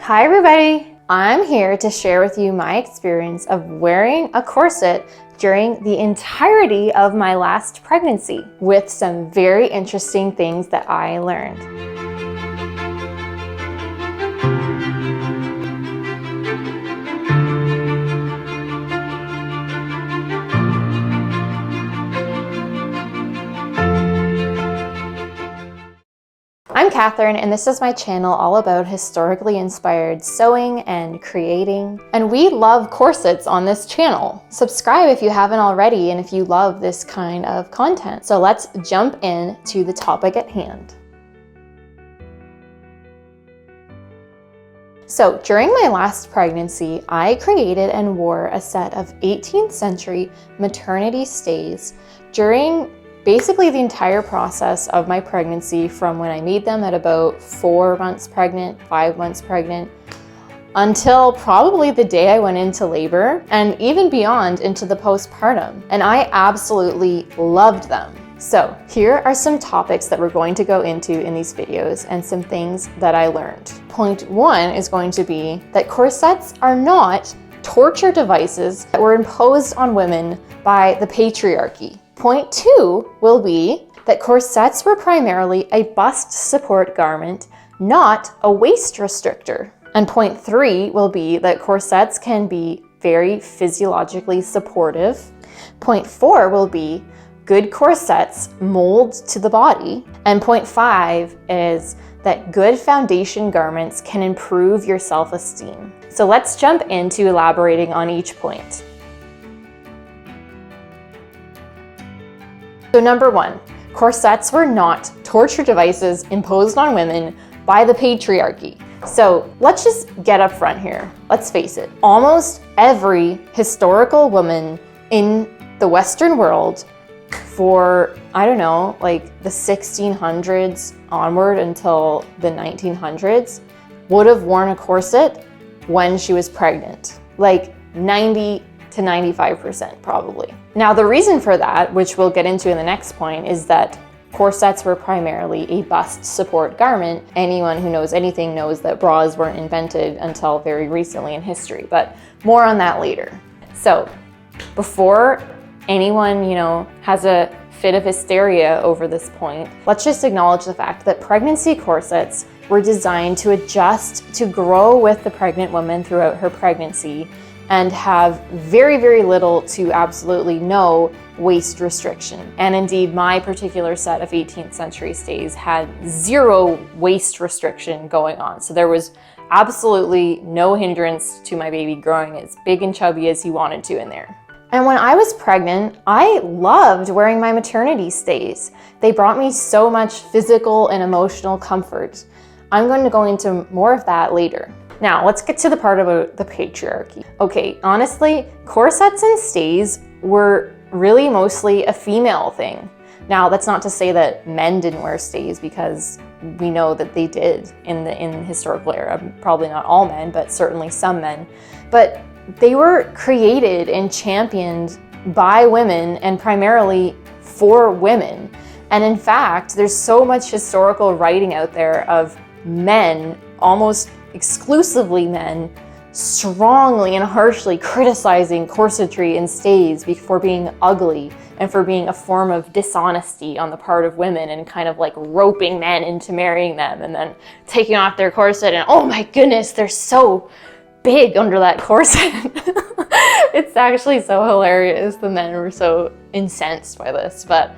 Hi everybody! I'm here to share with you my experience of wearing a corset during the entirety of my last pregnancy with some very interesting things that I learned. I'm Katherine, and this is my channel all about historically inspired sewing and creating. And we love corsets on this channel. Subscribe if you haven't already and if you love this kind of content. So let's jump in to the topic at hand. So during my last pregnancy, I created and wore a set of 18th century maternity stays during basically the entire process of my pregnancy, from when I made them at about 4 months pregnant, 5 months pregnant, until probably the day I went into labor, and even beyond into the postpartum. And I absolutely loved them. So here are some topics that we're going to go into in these videos and some things that I learned. Point 1 is going to be that corsets are not torture devices that were imposed on women by the patriarchy. Point 2 will be that corsets were primarily a bust support garment, not a waist restrictor. And point 3 will be that corsets can be very physiologically supportive. Point 4 will be good corsets mold to the body. And point 5 is that good foundation garments can improve your self-esteem. So let's jump into elaborating on each point. So number 1, corsets were not torture devices imposed on women by the patriarchy. So let's just get up front here. Let's face it, almost every historical woman in the Western world for, I don't know, like the 1600s onward until the 1900s would have worn a corset when she was pregnant. Like 90 to 95% probably. Now the reason for that, which we'll get into in the next point, is that corsets were primarily a bust support garment. Anyone who knows anything knows that bras weren't invented until very recently in history, but more on that later. So before anyone, has a fit of hysteria over this point, let's just acknowledge the fact that pregnancy corsets were designed to adjust to grow with the pregnant woman throughout her pregnancy and have very, very little to absolutely no waist restriction. And indeed, my particular set of 18th century stays had 0 waist restriction going on. So there was absolutely no hindrance to my baby growing as big and chubby as he wanted to in there. And when I was pregnant, I loved wearing my maternity stays. They brought me so much physical and emotional comfort. I'm going to go into more of that later. Now, let's get to the part about the patriarchy. Okay, honestly, corsets and stays were really mostly a female thing. Now, that's not to say that men didn't wear stays, because we know that they did in the historical era. Probably not all men, but certainly some men. But they were created and championed by women and primarily for women. And in fact, there's so much historical writing out there of men, almost exclusively men, strongly and harshly criticizing corsetry and stays for being ugly and for being a form of dishonesty on the part of women, and kind of like roping men into marrying them and then taking off their corset and, oh my goodness, they're so big under that corset. It's actually so hilarious. The men were so incensed by this. But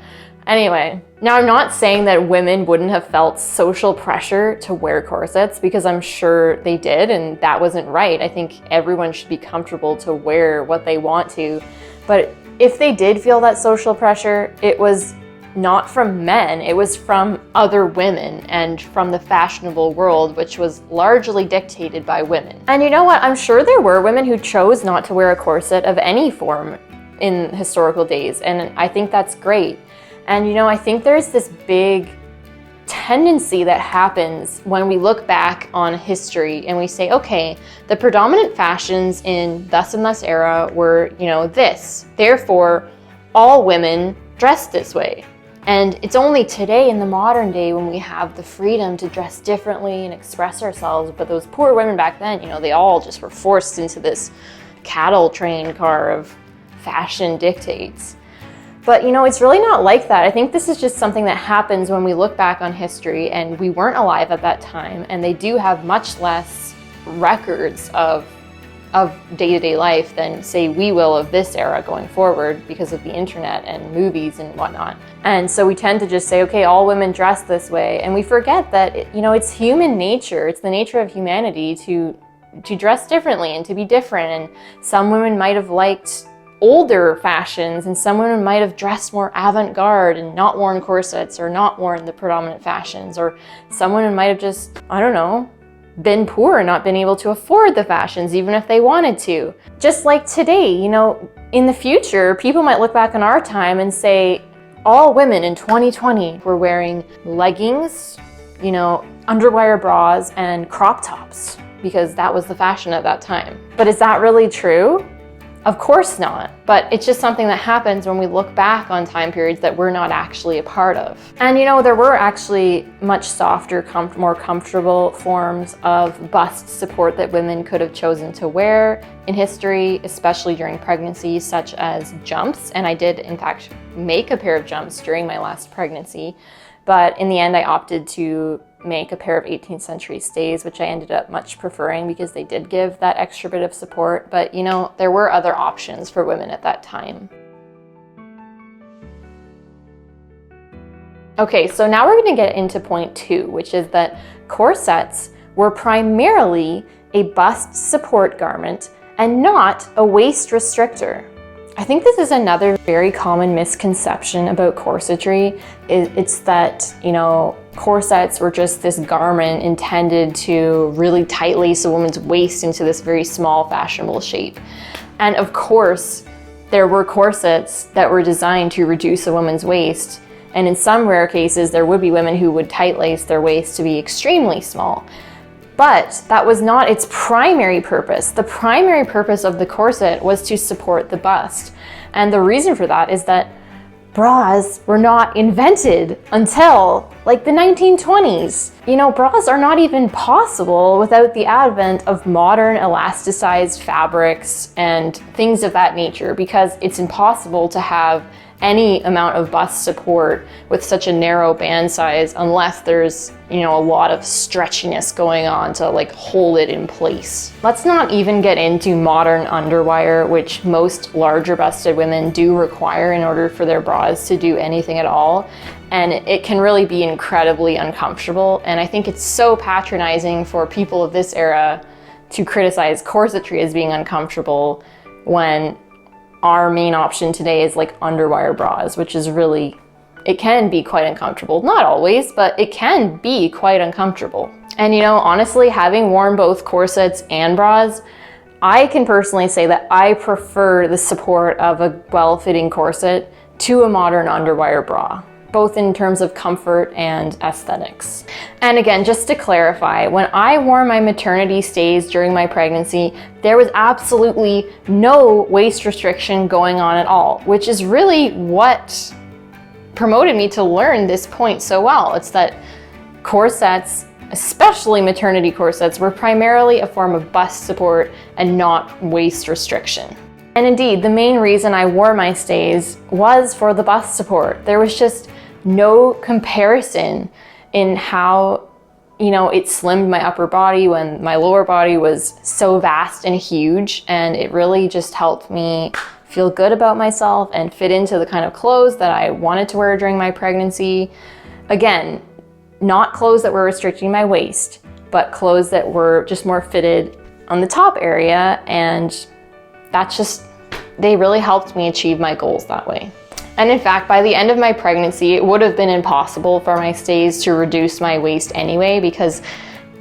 anyway, now I'm not saying that women wouldn't have felt social pressure to wear corsets, because I'm sure they did, and that wasn't right. I think everyone should be comfortable to wear what they want to. But if they did feel that social pressure, it was not from men, it was from other women and from the fashionable world, which was largely dictated by women. And you know what? I'm sure there were women who chose not to wear a corset of any form in historical days, and I think that's great. And I think there's this big tendency that happens when we look back on history and we say, okay, the predominant fashions in thus and thus era were, this. Therefore, all women dress this way. And it's only today in the modern day when we have the freedom to dress differently and express ourselves. But those poor women back then, they all just were forced into this cattle train car of fashion dictates. But it's really not like that. I think this is just something that happens when we look back on history, and we weren't alive at that time, and they do have much less records of day-to-day life than, say, we will of this era going forward because of the internet and movies and whatnot. And so we tend to just say, okay, all women dress this way, and we forget that it's human nature. It's the nature of humanity to dress differently and to be different. And some women might have liked older fashions, and some women might have dressed more avant-garde and not worn corsets or not worn the predominant fashions, or some women might have just, I don't know, been poor and not been able to afford the fashions even if they wanted to. Just like today, in the future, people might look back on our time and say, all women in 2020 were wearing leggings, underwire bras and crop tops because that was the fashion at that time. But is that really true? Of course not, but it's just something that happens when we look back on time periods that we're not actually a part of. And there were actually much softer, more comfortable forms of bust support that women could have chosen to wear in history, especially during pregnancy, such as jumps. And I did, in fact, make a pair of jumps during my last pregnancy. But in the end, I opted to make a pair of 18th century stays, which I ended up much preferring because they did give that extra bit of support. But there were other options for women at that time. Okay, so now we're going to get into point 2, which is that corsets were primarily a bust support garment and not a waist restrictor. I think this is another very common misconception about corsetry. It's that, corsets were just this garment intended to really tight lace a woman's waist into this very small, fashionable shape. And of course, there were corsets that were designed to reduce a woman's waist. And in some rare cases, there would be women who would tight lace their waist to be extremely small. But that was not its primary purpose. The primary purpose of the corset was to support the bust. And the reason for that is that bras were not invented until like the 1920s. Bras are not even possible without the advent of modern elasticized fabrics and things of that nature, because it's impossible to have any amount of bust support with such a narrow band size unless there's, a lot of stretchiness going on to hold it in place. Let's not even get into modern underwire, which most larger busted women do require in order for their bras to do anything at all. And it can really be incredibly uncomfortable. And I think it's so patronizing for people of this era to criticize corsetry as being uncomfortable when our main option today is underwire bras, which is really, it can be quite uncomfortable. Not always, but it can be quite uncomfortable. And honestly, having worn both corsets and bras, I can personally say that I prefer the support of a well-fitting corset to a modern underwire bra, both in terms of comfort and aesthetics. And again, just to clarify, when I wore my maternity stays during my pregnancy, there was absolutely no waist restriction going on at all, which is really what promoted me to learn this point so well. It's that corsets, especially maternity corsets, were primarily a form of bust support and not waist restriction. And indeed, the main reason I wore my stays was for the bust support. There was just no comparison in how, it slimmed my upper body when my lower body was so vast and huge, and it really just helped me feel good about myself and fit into the kind of clothes that I wanted to wear during my pregnancy. Again, not clothes that were restricting my waist, but clothes that were just more fitted on the top area, and they really helped me achieve my goals that way. And in fact, by the end of my pregnancy, it would have been impossible for my stays to reduce my waist anyway, because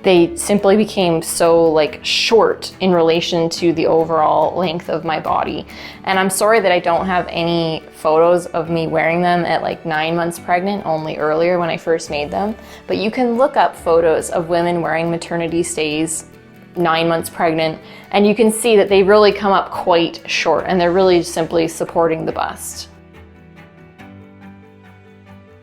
they simply became so short in relation to the overall length of my body. And I'm sorry that I don't have any photos of me wearing them at 9 months pregnant, only earlier when I first made them. But you can look up photos of women wearing maternity stays 9 months pregnant, and you can see that they really come up quite quite short, and they're really simply supporting the bust. And again, just to clarify, when I wore my maternity stays during my pregnancy, there was absolutely no waist restriction going on at all, which is really what promoted me to learn this point so well. It's that corsets, especially maternity corsets, were primarily a form of bust support and not waist restriction. And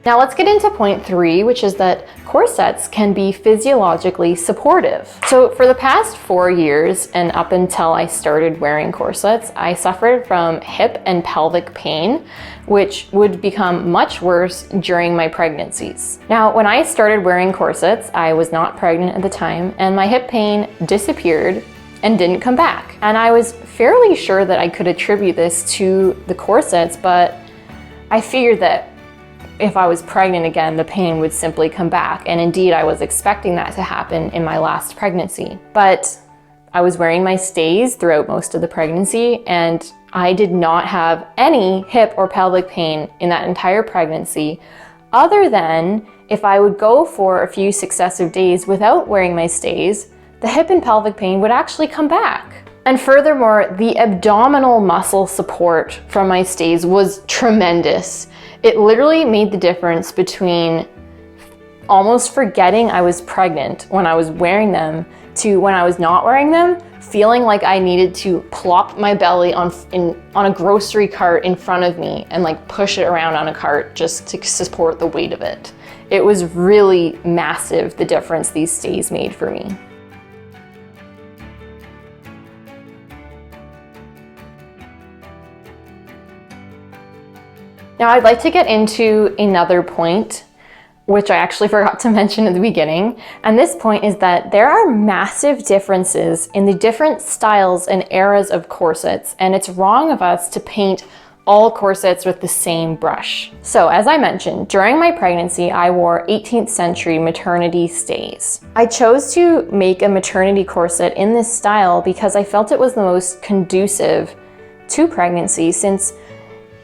Now let's get into point 3, which is that corsets can be physiologically supportive. So for the past 4 years and up until I started wearing corsets, I suffered from hip and pelvic pain, which would become much worse during my pregnancies. Now, when I started wearing corsets, I was not pregnant at the time, and my hip pain disappeared and didn't come back. And I was fairly sure that I could attribute this to the corsets, but I figured that if I was pregnant again, the pain would simply come back. And indeed, I was expecting that to happen in my last pregnancy. But I was wearing my stays throughout most of the pregnancy, and I did not have any hip or pelvic pain in that entire pregnancy, other than if I would go for a few successive days without wearing my stays, the hip and pelvic pain would actually come back. And furthermore, the abdominal muscle support from my stays was tremendous. It literally made the difference between almost forgetting I was pregnant when I was wearing them to when I was not wearing them, feeling like I needed to plop my belly on a grocery cart in front of me and like push it around on a cart just to support the weight of it. It was really massive, the difference these stays made for me. Now I'd like to get into another point, which I actually forgot to mention at the beginning. And this point is that there are massive differences in the different styles and eras of corsets, and it's wrong of us to paint all corsets with the same brush. So as I mentioned, during my pregnancy, I wore 18th century maternity stays. I chose to make a maternity corset in this style because I felt it was the most conducive to pregnancy, since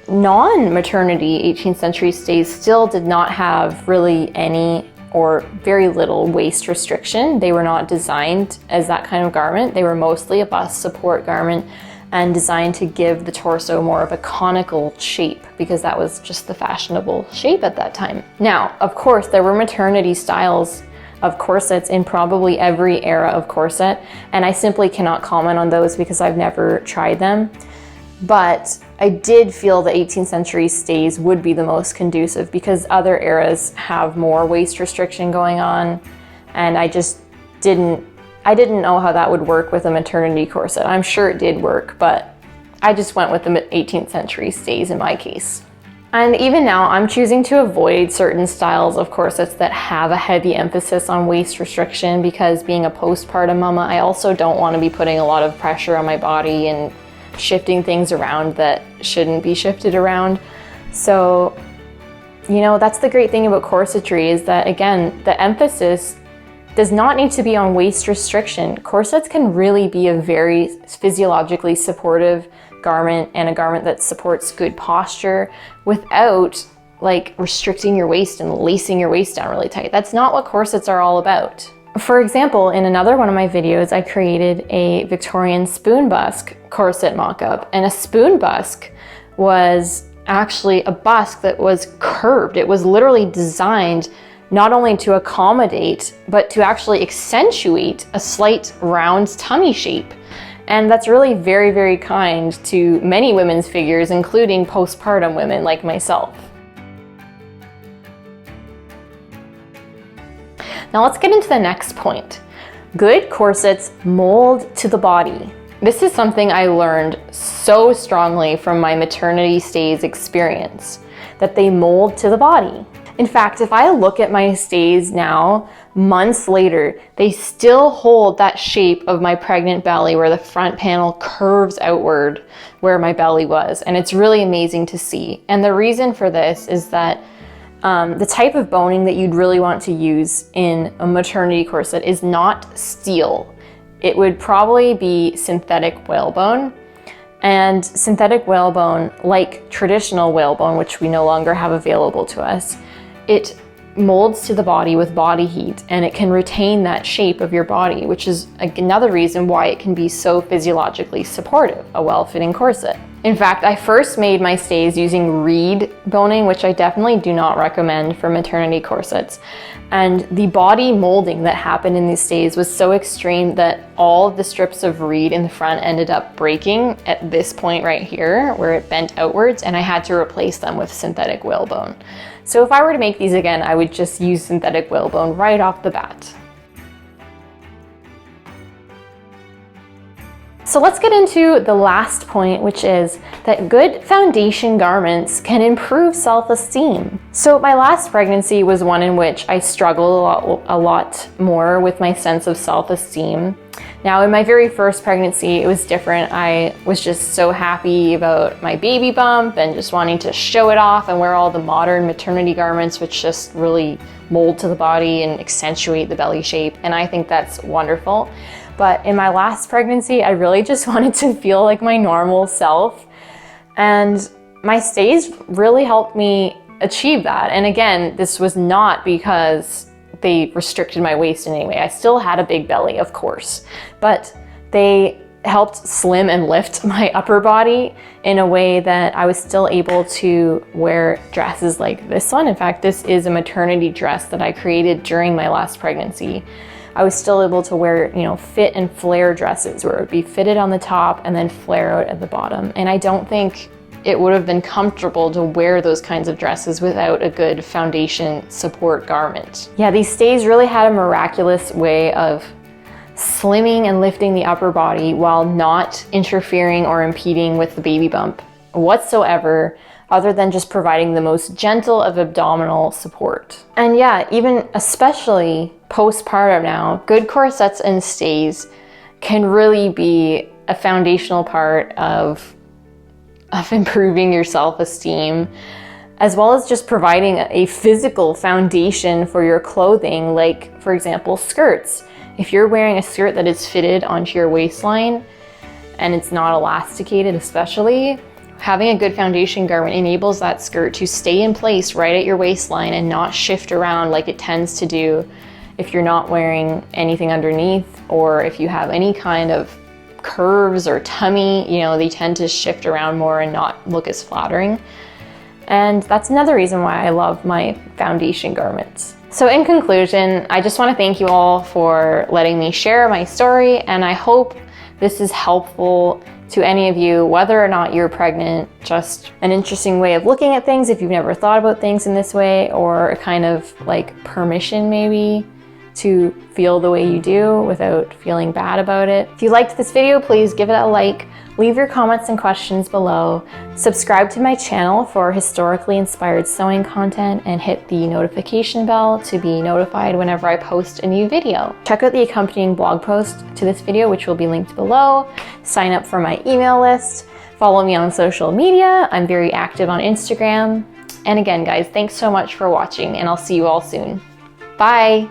non-maternity 18th century stays still did not have really any or very little waist restriction. They were not designed as that kind of garment. They were mostly a bust support garment and designed to give the torso more of a conical shape, because that was just the fashionable shape at that time. Now, of course, there were maternity styles of corsets in probably every era of corset, and I simply cannot comment on those because I've never tried them. But I did feel the 18th century stays would be the most conducive because other eras have more waist restriction going on, and I didn't know how that would work with a maternity corset. I'm sure it did work, but I just went with the 18th century stays in my case. And even now, I'm choosing to avoid certain styles of corsets that have a heavy emphasis on waist restriction, because being a postpartum mama, I also don't want to be putting a lot of pressure on my body and shifting things around that shouldn't be shifted around. So, you know, that's the great thing about corsetry, is that, again, the emphasis does not need to be on waist restriction. Corsets can really be a very physiologically supportive garment, and a garment that supports good posture without like restricting your waist and lacing your waist down really tight. That's not what corsets are all about. For example, in another one of my videos, I created a Victorian spoon busk corset mock-up, and a spoon busk was actually a busk that was curved. It was literally designed not only to accommodate, but to actually accentuate a slight round tummy shape. And that's really very, very kind to many women's figures, including postpartum women like myself. Now let's get into the next point. Good corsets mold to the body. This is something I learned so strongly from my maternity stays experience, that they mold to the body. In fact, if I look at my stays now, months later, they still hold that shape of my pregnant belly, where the front panel curves outward where my belly was. And it's really amazing to see. And the reason for this is that the type of boning that you'd really want to use in a maternity corset is not steel. It would probably be synthetic whalebone. And synthetic whalebone, like traditional whalebone, which we no longer have available to us, it molds to the body with body heat, and it can retain that shape of your body, which is another reason why it can be so physiologically supportive, a well-fitting corset. In fact, I first made my stays using reed boning, which I definitely do not recommend for maternity corsets. And the body molding that happened in these stays was so extreme that all of the strips of reed in the front ended up breaking at this point right here, where it bent outwards, and I had to replace them with synthetic whalebone. So if I were to make these again, I would just use synthetic whalebone right off the bat. So let's get into the last point, which is that good foundation garments can improve self-esteem. So my last pregnancy was one in which I struggled a lot more with my sense of self-esteem. Now in my very first pregnancy, it was different. I was just so happy about my baby bump and just wanting to show it off and wear all the modern maternity garments, which just really mold to the body and accentuate the belly shape. And I think that's wonderful. But in my last pregnancy, I really just wanted to feel like my normal self. And my stays really helped me achieve that. And again, this was not because they restricted my waist in any way. I still had a big belly, of course, but they helped slim and lift my upper body in a way that I was still able to wear dresses like this one. In fact, this is a maternity dress that I created during my last pregnancy. I was still able to wear, fit and flare dresses where it would be fitted on the top and then flare out at the bottom. And I don't think it would have been comfortable to wear those kinds of dresses without a good foundation support garment. Yeah, these stays really had a miraculous way of slimming and lifting the upper body while not interfering or impeding with the baby bump whatsoever, other than just providing the most gentle of abdominal support. And yeah, even especially postpartum now, good corsets and stays can really be a foundational part of improving your self-esteem, as well as just providing a physical foundation for your clothing, like for example, skirts. If you're wearing a skirt that is fitted onto your waistline and it's not elasticated especially, having a good foundation garment enables that skirt to stay in place right at your waistline and not shift around like it tends to do if you're not wearing anything underneath, or if you have any kind of curves or tummy, they tend to shift around more and not look as flattering. And that's another reason why I love my foundation garments. So in conclusion, I just want to thank you all for letting me share my story, and I hope this is helpful to any of you, whether or not you're pregnant. Just an interesting way of looking at things if you've never thought about things in this way, or a kind of like permission maybe to feel the way you do without feeling bad about it. If you liked this video, please give it a like, leave your comments and questions below, subscribe to my channel for historically inspired sewing content, and hit the notification bell to be notified whenever I post a new video. Check out the accompanying blog post to this video, which will be linked below. Sign up for my email list. Follow me on social media. I'm very active on Instagram. And again, guys, thanks so much for watching, and I'll see you all soon. Bye.